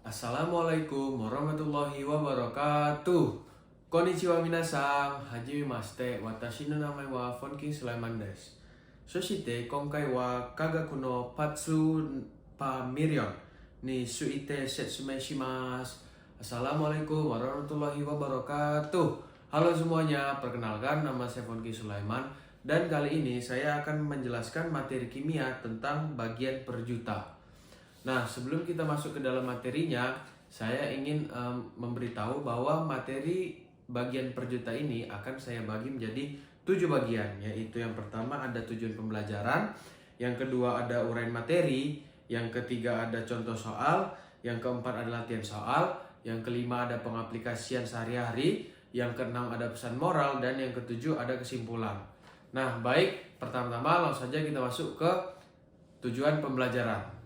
Assalamualaikum warahmatullahi wabarakatuh. Konnichiwa minasan, hajime mashite, watashi no namae wa Fonkin Sulaiman desu. Soshite, konkai wa kagaku no patsu pa million ni suite setsumei shimasu. Assalamualaikum warahmatullahi wabarakatuh. Halo semuanya, perkenalkan nama saya Fonkin Sulaiman dan kali ini saya akan menjelaskan materi kimia tentang bagian per juta. Nah, sebelum kita masuk ke dalam materinya, saya ingin memberitahu bahwa materi bagian per juta ini akan saya bagi menjadi 7 bagian, yaitu yang pertama ada tujuan pembelajaran, yang kedua ada uraian materi, yang ketiga ada contoh soal, yang keempat ada latihan soal, yang kelima ada pengaplikasian sehari-hari, yang keenam ada pesan moral, dan yang ketujuh ada kesimpulan. Nah, baik, pertama-tama langsung saja kita masuk ke tujuan pembelajaran.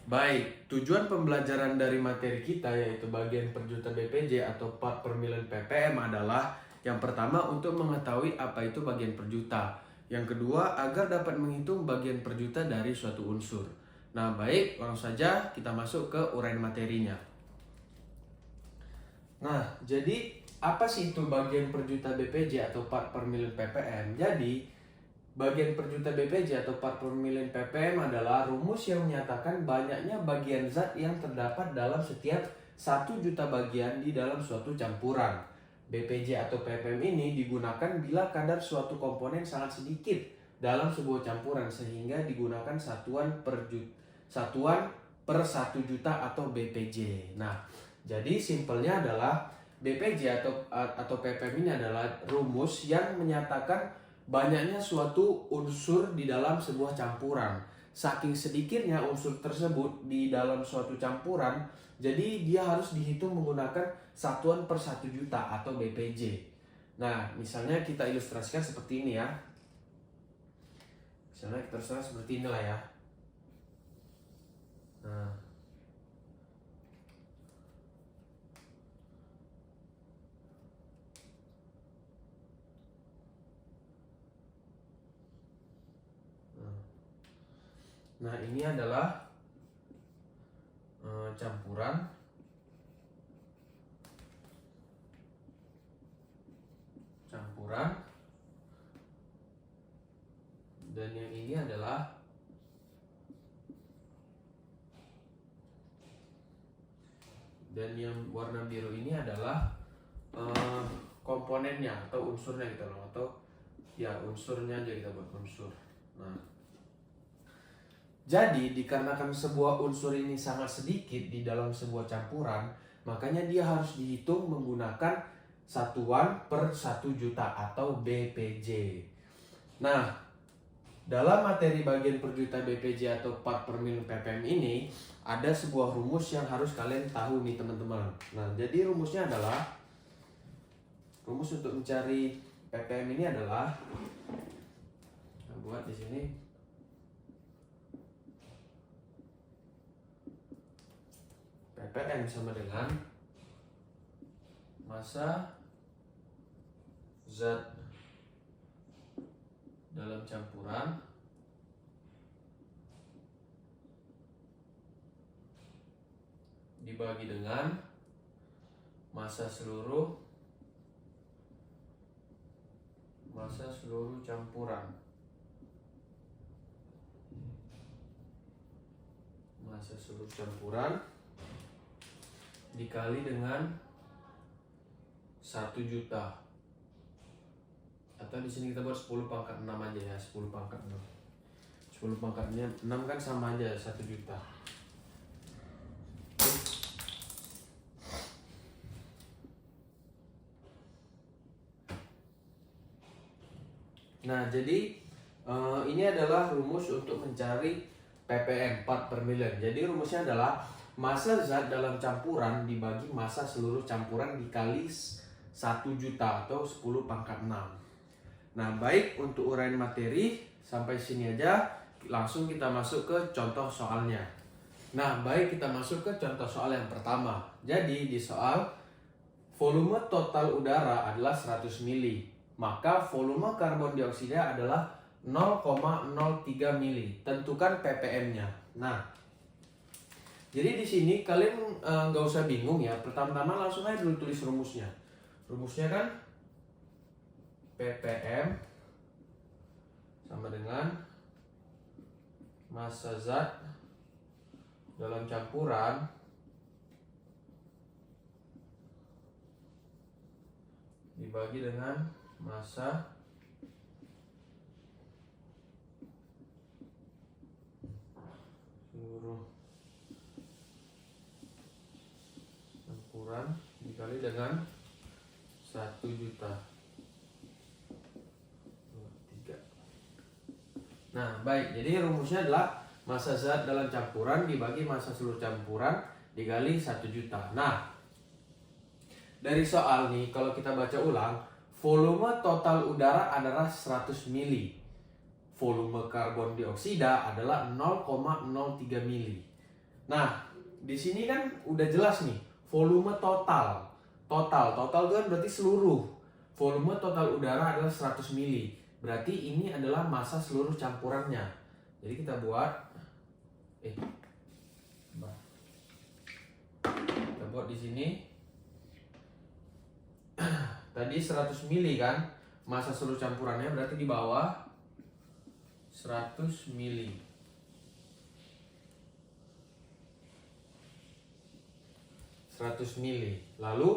Baik, tujuan pembelajaran dari materi kita yaitu bagian per juta BPJ atau part per million ppm adalah yang pertama untuk mengetahui apa itu bagian per juta. Yang kedua agar dapat menghitung bagian per juta dari suatu unsur. Nah baik, langsung saja kita masuk ke uraian materinya. Nah jadi apa sih itu bagian per juta BPJ atau part per million ppm? Jadi bagian per juta BPJ atau part per million ppm adalah rumus yang menyatakan banyaknya bagian zat yang terdapat dalam setiap 1 juta bagian di dalam suatu campuran. BPJ atau ppm ini digunakan bila kadar suatu komponen sangat sedikit dalam sebuah campuran sehingga digunakan satuan per 1 juta atau BPJ. Nah, jadi simpelnya adalah BPJ atau ppm ini adalah rumus yang menyatakan banyaknya suatu unsur di dalam sebuah campuran. Saking sedikitnya unsur tersebut di dalam suatu campuran, jadi dia harus dihitung menggunakan satuan per 1 juta atau BPJ. Nah, misalnya kita ilustrasikan seperti ini ya. Misalnya kita ilustrasikan seperti inilah ya. Nah, ini adalah campuran dan yang ini adalah dan yang warna biru ini adalah komponennya atau unsurnya gitu loh, atau ya unsurnya aja kita buat unsur. Nah, jadi dikarenakan sebuah unsur ini sangat sedikit di dalam sebuah campuran, makanya dia harus dihitung menggunakan satuan per 1 juta atau BPJ. Nah, dalam materi bagian per juta BPJ atau part per million ppm ini ada sebuah rumus yang harus kalian tahu nih teman-teman. Nah, jadi rumusnya adalah, rumus untuk mencari ppm ini adalah, kita buat di sini. ppm sama dengan massa zat dalam campuran dibagi dengan massa seluruh campuran. Massa seluruh campuran dikali dengan 1 juta. Atau di sini kita buat 10 pangkat 6 aja ya, 10 pangkat 6. 10 pangkatnya 6 kan sama aja 1 juta. Nah, jadi ini adalah rumus untuk mencari ppm part per million. Jadi rumusnya adalah massa zat dalam campuran dibagi massa seluruh campuran dikali 1 juta atau 10 pangkat 6. Nah, baik, untuk uraian materi sampai sini aja. Langsung kita masuk ke contoh soalnya. Nah, baik, kita masuk ke contoh soal yang pertama. Jadi di soal volume total udara adalah 100 mili, maka volume karbon dioksida adalah 0,03 mili. Tentukan ppm-nya. Nah, Jadi di sini kalian nggak usah bingung ya. Pertama-tama langsung aja dulu tulis rumusnya. Rumusnya kan ppm sama dengan massa zat dalam campuran dibagi dengan massa seluruh campuran dikali dengan 1 juta. Nah, baik. Jadi rumusnya adalah massa zat dalam campuran dibagi massa seluruh campuran dikali 1 juta. Nah, dari soal nih kalau kita baca ulang, volume total udara adalah 100 mili. Volume karbon dioksida adalah 0,03 mili. Nah, di sini kan udah jelas nih, volume total. Total itu kan berarti seluruh. Volume total udara adalah 100 mili. Berarti ini adalah massa seluruh campurannya. Jadi kita buat di sini. Tadi 100 mili kan massa seluruh campurannya, berarti di bawah 100 mili. Lalu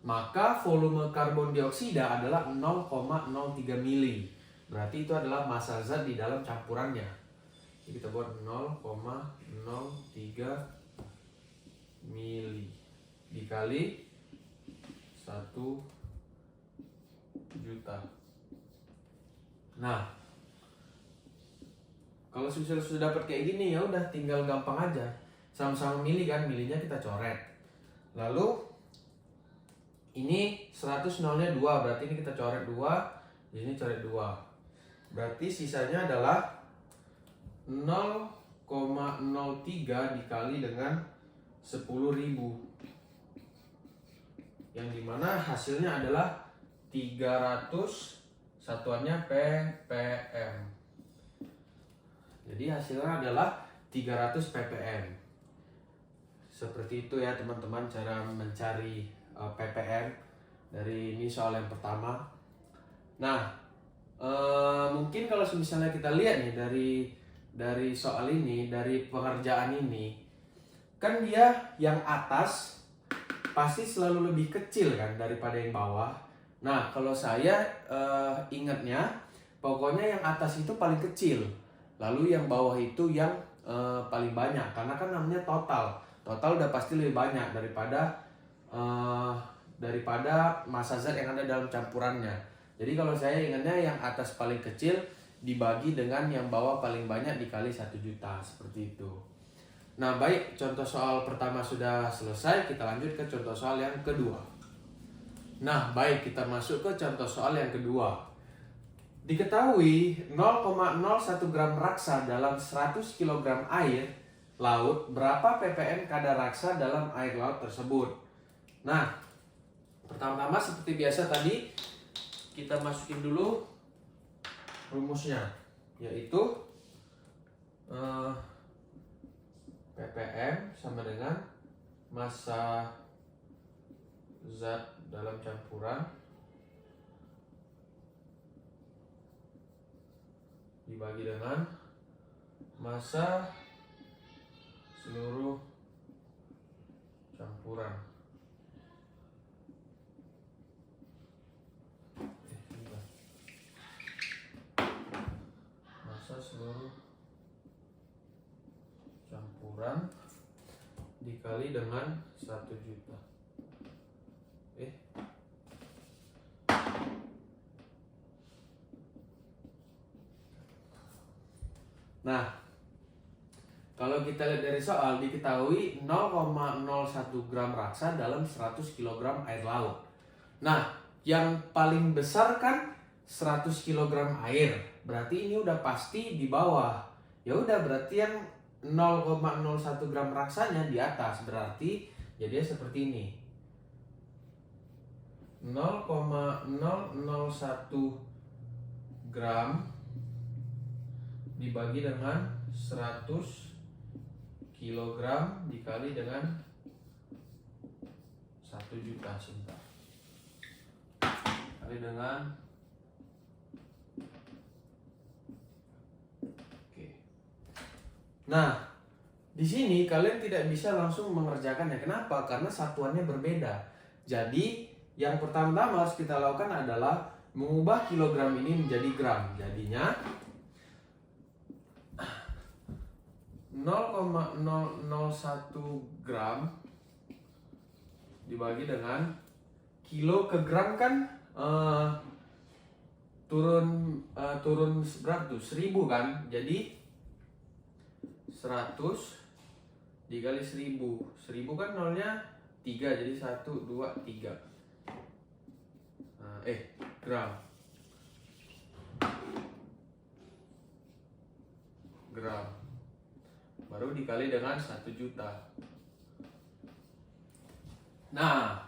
maka volume karbon dioksida adalah 0,03 mili. Berarti itu adalah massa zat di dalam campurannya. Jadi kita buat 0,03 mili dikali 1 juta. Nah, kalau sudah dapat kayak gini ya udah tinggal gampang aja. Sama-sama mili kan, milinya kita coret. Lalu ini 100 nolnya 2, berarti ini kita coret 2, di sini coret 2. Berarti sisanya adalah 0,03 dikali dengan 10.000. Yang dimana hasilnya adalah 300, satuannya ppm. Jadi hasilnya adalah 300 ppm. Seperti itu ya teman-teman cara mencari ppm dari ini soal yang pertama. Nah, mungkin kalau misalnya kita lihat nih dari soal ini, dari pengerjaan ini, kan dia yang atas pasti selalu lebih kecil kan daripada yang bawah. Nah, kalau saya ingatnya, pokoknya yang atas itu paling kecil, lalu yang bawah itu yang paling banyak, karena kan namanya total. Total udah pasti lebih banyak daripada massa zat yang ada dalam campurannya. Jadi kalau saya ingatnya yang atas paling kecil dibagi dengan yang bawah paling banyak dikali 1 juta, seperti itu. Nah baik, contoh soal pertama sudah selesai, kita lanjut ke contoh soal yang kedua. Nah baik, kita masuk ke contoh soal yang kedua. Diketahui 0,01 gram raksa dalam 100 kg air laut, berapa ppm kadar raksa dalam air laut tersebut? Nah, pertama-tama seperti biasa tadi, kita masukin dulu rumusnya, yaitu ppm sama dengan massa zat dalam campuran dibagi dengan massa seluruh campuran. Massa seluruh campuran dikali dengan 1 juta. Nah, kalau kita lihat dari soal, diketahui 0,01 gram raksa dalam 100 kg air laut. Nah, yang paling besar kan 100 kg air, berarti ini udah pasti di bawah. Ya udah, berarti yang 0,01 gram raksanya di atas, berarti jadi seperti ini. 0,001 gram dibagi dengan 100 kilogram dikali dengan 1 juta, sebentar. Kali dengan oke. Nah, di sini kalian tidak bisa langsung mengerjakannya. Kenapa? Karena satuannya berbeda. Jadi, yang pertama harus kita lakukan adalah mengubah kilogram ini menjadi gram. Jadinya 0,001 gram dibagi dengan kilo ke gram kan turun berapa tuh? 1000 kan? Jadi 100 dikali 1000. 1000 kan nolnya 3, jadi 1, 2, 3. Gram. Baru dikali dengan 1 juta. Nah,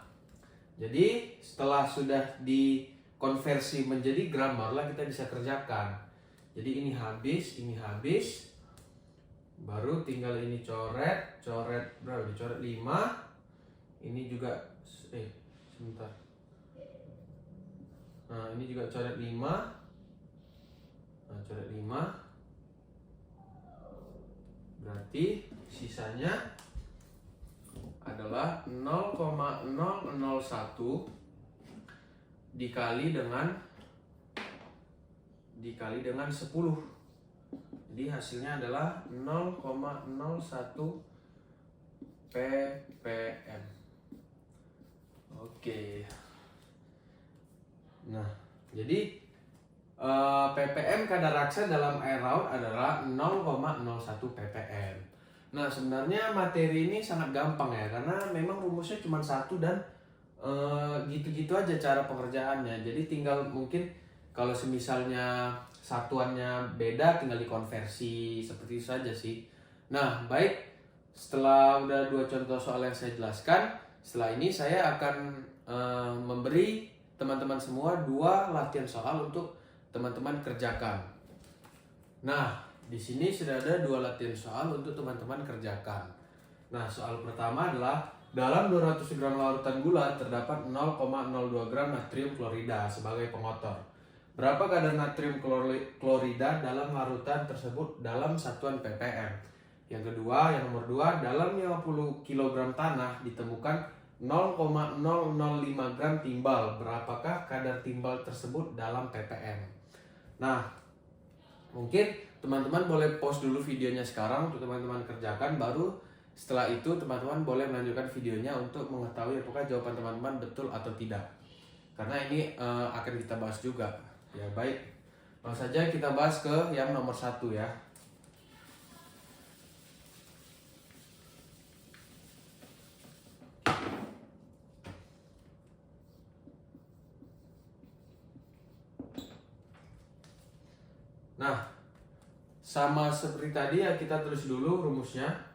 jadi setelah sudah dikonversi menjadi gram, barulah kita bisa kerjakan. Jadi ini habis. Baru tinggal ini coret berapa? Dicoret 5. Ini juga sebentar. Nah, ini juga coret 5. Nah, coret 5. Berarti sisanya adalah 0,001 dikali dengan 10. Jadi hasilnya adalah 0,01 ppm. Oke. Nah, jadi ppm kadar raksa dalam air laut adalah 0,01 ppm. Nah, sebenarnya materi ini sangat gampang ya, karena memang rumusnya cuma satu dan gitu-gitu aja cara pengerjaannya. Jadi tinggal mungkin kalau semisalnya satuannya beda, tinggal dikonversi seperti itu saja sih. Nah, baik, setelah udah 2 contoh soal yang saya jelaskan, setelah ini saya akan memberi teman-teman semua 2 latihan soal untuk teman-teman kerjakan. Nah, di sini sudah ada 2 latihan soal untuk teman-teman kerjakan. Nah, soal pertama adalah dalam 200 gram larutan gula terdapat 0,02 gram natrium klorida sebagai pengotor. Berapa kadar natrium klorida dalam larutan tersebut dalam satuan ppm? Yang kedua, yang nomor 2, dalam 50 kg tanah ditemukan 0,005 gram timbal. Berapakah kadar timbal tersebut dalam ppm? Nah, mungkin teman-teman boleh pause dulu videonya sekarang untuk teman-teman kerjakan, baru setelah itu teman-teman boleh melanjutkan videonya untuk mengetahui apakah jawaban teman-teman betul atau tidak. Karena ini akan kita bahas juga. Ya, baik. Langsung saja kita bahas ke yang nomor 1 ya. Nah, sama seperti tadi ya, kita tulis dulu rumusnya.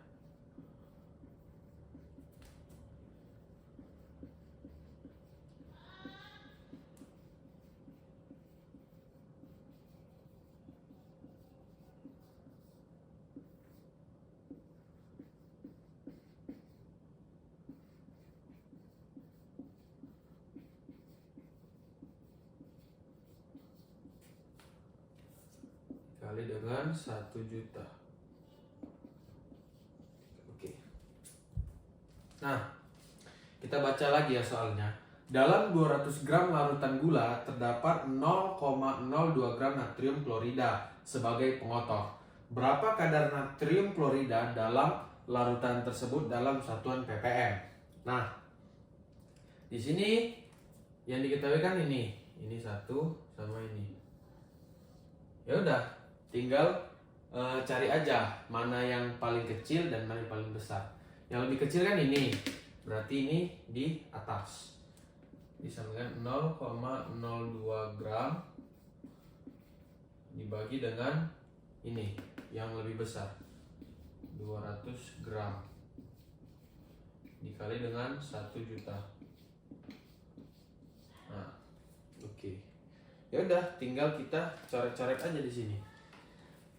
Kali dengan 1 juta. Oke. Nah, kita baca lagi ya soalnya. Dalam 200 gram larutan gula terdapat 0,02 gram natrium klorida sebagai pengotor. Berapa kadar natrium klorida dalam larutan tersebut dalam satuan ppm? Nah, di sini yang diketahui kan ini 1 sama ini. Ya udah, tinggal cari aja mana yang paling kecil dan mana yang paling besar. Yang lebih kecil kan ini, berarti ini di atas. Bisa dengan 0,02 gram dibagi dengan ini yang lebih besar, 200 gram dikali dengan 1 juta. Nah, oke. Ya udah, tinggal kita coret-coret aja di sini.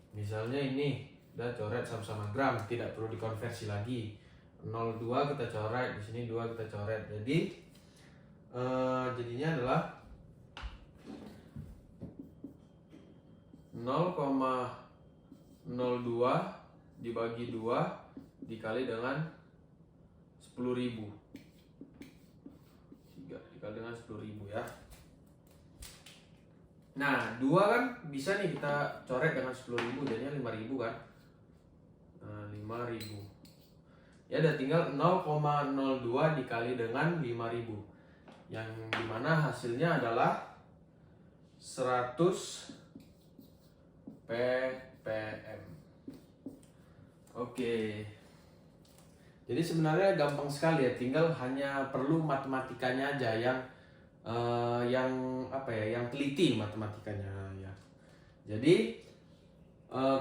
Misalnya ini Udah coret sama-sama gram, tidak perlu dikonversi lagi. 0,2 kita coret, di sini 2 kita coret. Jadi jadinya adalah 0,02 dibagi 2 dikali dengan 10.000. 3 dikali dengan 10.000 ya. Nah, 2 kan bisa nih kita coret dengan 10.000, jadinya 5.000 kan. Nah, 5.000. Ya udah tinggal 0,02 dikali dengan 5.000. Yang dimana hasilnya adalah 100 ppm. Oke. Jadi sebenarnya gampang sekali ya, tinggal hanya perlu matematikanya aja yang teliti matematikanya ya. Jadi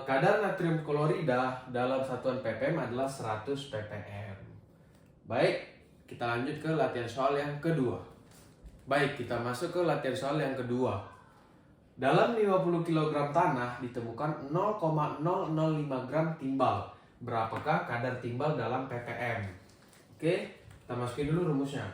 kadar natrium klorida dalam satuan ppm adalah 100 ppm. Baik, kita lanjut ke latihan soal yang kedua. Baik, kita masuk ke latihan soal yang kedua. Dalam 50 kg tanah ditemukan 0,005 gram timbal. Berapakah kadar timbal dalam ppm? Oke, kita masukin dulu rumusnya.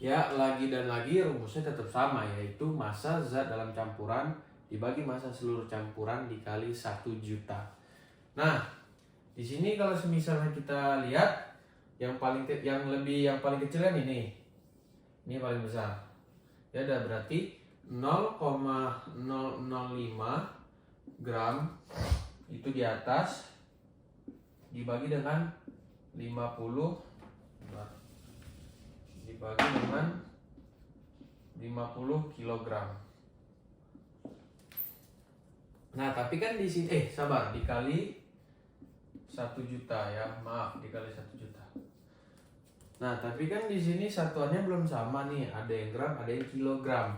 Ya, lagi dan lagi rumusnya tetap sama, yaitu massa zat dalam campuran dibagi massa seluruh campuran dikali 1 juta. Nah, di sini kalau misalnya kita lihat yang paling kecil kan ini. Ini paling besar. Ya udah, berarti 0,005 gram itu di atas dibagi dengan 50 dibagi dengan 50 kg. Nah, tapi kan di sini dikali 1 juta ya. Maaf, dikali 1 juta. Nah, tapi kan di sini satuannya belum sama nih, ada yang gram, ada yang kilogram.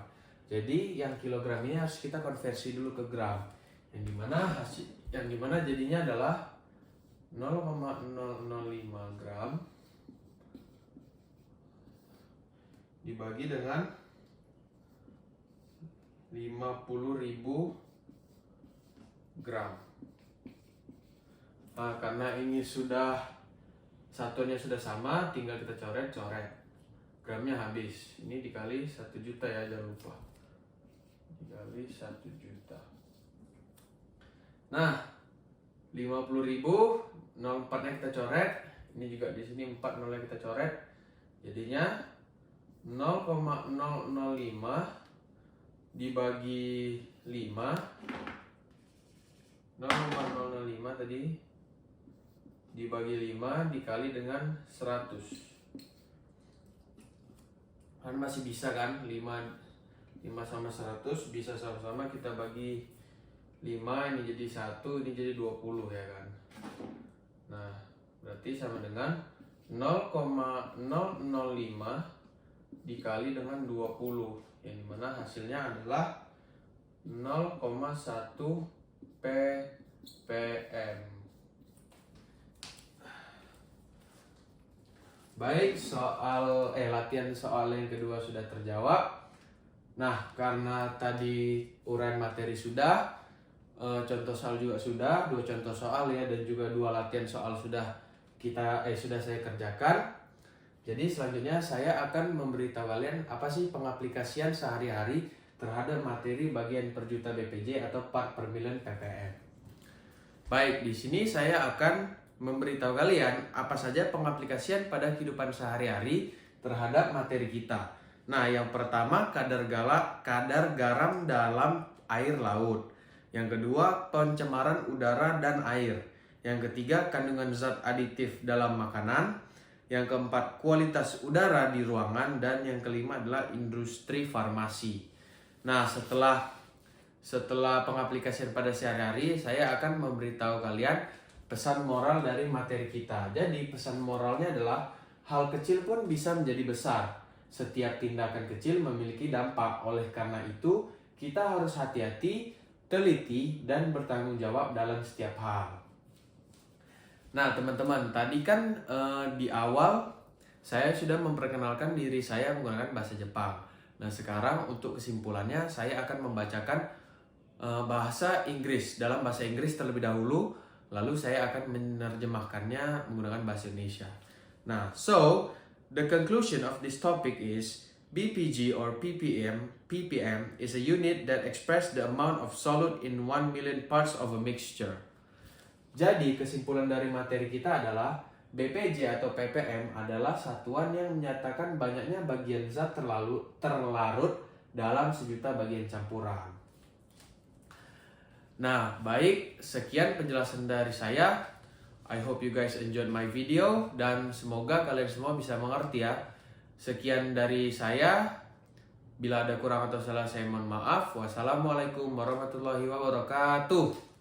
Jadi yang kilogram ini harus kita konversi dulu ke gram. Yang dimana jadinya adalah 0,005 gram dibagi dengan 50.000 gram. Nah, karena ini satuannya sudah sama, tinggal kita coret. Gramnya habis. Ini dikali 1 juta ya, jangan lupa. Dikali 1 juta. Nah, 50.000, 0,4-nya kita coret. Ini juga di sini 4 0-nya kita coret. Jadinya 0,005 dibagi 5, 0,005 tadi dibagi 5 dikali dengan 100. Kan masih bisa kan, 5 sama 100 bisa sama-sama kita bagi 5, ini jadi 1, ini jadi 20 ya kan. Nah, berarti sama dengan 0,005 dikali dengan 20, yang dimana hasilnya adalah 0,1 ppm. Baik, latihan soal yang kedua sudah terjawab. Nah, karena tadi uraian materi sudah, contoh soal juga sudah, 2 contoh soal ya, dan juga 2 latihan soal sudah saya kerjakan. Jadi selanjutnya saya akan memberitahu kalian apa sih pengaplikasian sehari-hari terhadap materi bagian per juta BPJ atau part per million ppm. Baik, di sini saya akan memberitahu kalian apa saja pengaplikasian pada kehidupan sehari-hari terhadap materi kita. Nah, yang pertama kadar garam dalam air laut. Yang kedua, pencemaran udara dan air. Yang ketiga, kandungan zat aditif dalam makanan. Yang keempat, kualitas udara di ruangan. Dan yang kelima adalah industri farmasi. Nah, setelah setelah pengaplikasian pada sehari-hari, saya akan memberitahu kalian pesan moral dari materi kita. Jadi pesan moralnya adalah hal kecil pun bisa menjadi besar. Setiap tindakan kecil memiliki dampak. Oleh karena itu, kita harus hati-hati, teliti, dan bertanggung jawab dalam setiap hal. Nah teman-teman, tadi kan di awal saya sudah memperkenalkan diri saya menggunakan bahasa Jepang. Nah sekarang untuk kesimpulannya saya akan membacakan bahasa Inggris dalam bahasa Inggris terlebih dahulu, lalu saya akan menerjemahkannya menggunakan bahasa Indonesia. Nah, so the conclusion of this topic is BPG or ppm is a unit that express the amount of solute in 1 million parts of a mixture. Jadi kesimpulan dari materi kita adalah BPJ atau ppm adalah satuan yang menyatakan banyaknya bagian zat terlarut dalam sejuta bagian campuran. Nah, baik, sekian penjelasan dari saya. I hope you guys enjoyed my video dan semoga kalian semua bisa mengerti ya. Sekian dari saya. Bila ada kurang atau salah saya mohon maaf. Wassalamualaikum warahmatullahi wabarakatuh.